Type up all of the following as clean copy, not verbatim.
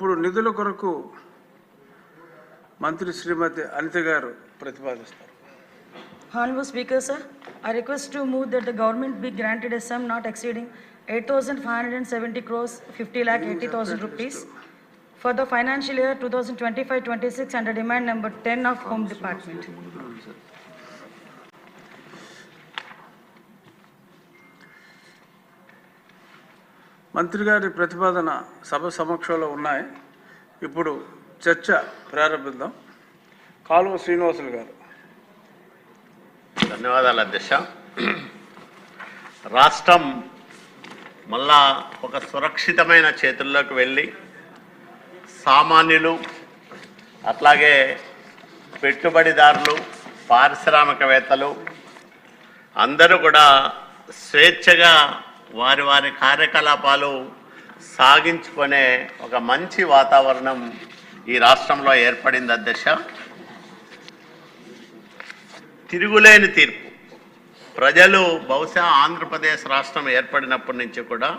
ఇప్పుడు నిధుల కొరకు మంత్రి శ్రీమతి అనిత గారు ప్రతిపాదిస్తారు. Honorable Speaker, sir, I request to move that the government be granted a sum not exceeding 8,570 crores 50 lakh 80,000 rupees for the financial year 2025-26 under demand number 10 of Home Department. మంత్రి గారి ప్రతిపాదన సభ సమక్షంలో ఉన్నాయి. ఇప్పుడు చర్చ ప్రారంభిద్దాం. కాలువ శ్రీనివాసులు గారు. ధన్యవాదాలు అధ్యక్ష. రాష్ట్రం మళ్ళా ఒక సురక్షితమైన చేతుల్లోకి వెళ్ళి సామాన్యులు అట్లాగే పెట్టుబడిదారులు పారిశ్రామికవేత్తలు అందరూ కూడా స్వేచ్ఛగా వారి వారి కార్యకలాపాలు సాగించుకునే ఒక మంచి వాతావరణం ఈ రాష్ట్రంలో ఏర్పడింది అధ్యక్ష. తిరుగులేని తీర్పు. ప్రజలు బహుశా ఆంధ్రప్రదేశ్ రాష్ట్రం ఏర్పడినప్పటి నుంచి కూడా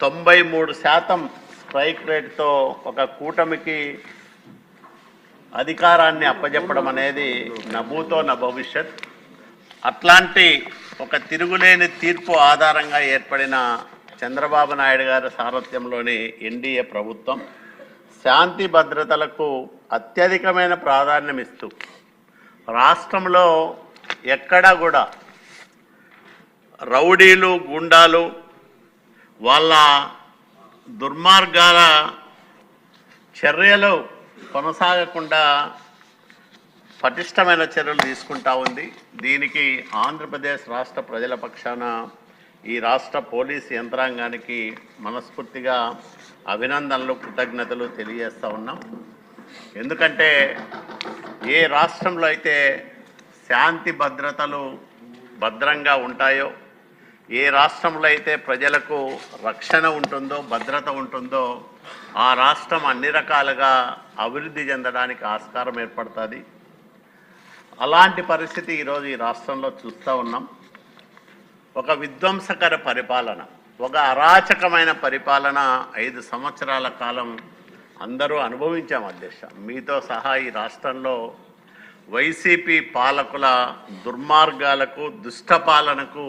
93% స్ట్రైక్ రేట్తో ఒక కూటమికి అధికారాన్ని అప్పజెప్పడం అనేది నభూతో నభవిష్యత్. అట్లాంటి ఒక తిరుగులేని తీర్పు ఆధారంగా ఏర్పడిన చంద్రబాబు నాయుడు గారి సారథ్యంలోని ఎన్డీఏ ప్రభుత్వం శాంతి భద్రతలకు అత్యధికమైన ప్రాధాన్యం ఇస్తూ రాష్ట్రంలో ఎక్కడా కూడా రౌడీలు గుండాలు వాళ్ళ దుర్మార్గాల చర్యలు కొనసాగకుండా పటిష్టమైన చర్యలు తీసుకుంటా ఉంది. దీనికి ఆంధ్రప్రదేశ్ రాష్ట్ర ప్రజల పక్షాన ఈ రాష్ట్ర పోలీసు యంత్రాంగానికి మనస్ఫూర్తిగా అభినందనలు కృతజ్ఞతలు తెలియజేస్తూ ఉన్నాం. ఎందుకంటే ఏ రాష్ట్రంలో అయితే శాంతి భద్రతలు భద్రంగా ఉంటాయో, ఏ రాష్ట్రంలో అయితే ప్రజలకు రక్షణ ఉంటుందో భద్రత ఉంటుందో ఆ రాష్ట్రం అన్ని రకాలుగా అభివృద్ధి చెందడానికి ఆస్కారం ఏర్పడుతుంది. అలాంటి పరిస్థితి ఈరోజు ఈ రాష్ట్రంలో చూస్తూ ఉన్నాం. ఒక విధ్వంసకర పరిపాలన, ఒక అరాచకమైన పరిపాలన 5 సంవత్సరాల కాలం అందరూ అనుభవించాం అధ్యక్ష. మీతో సహా ఈ రాష్ట్రంలో వైసీపీ పాలకుల దుర్మార్గాలకు దుష్టపాలనకు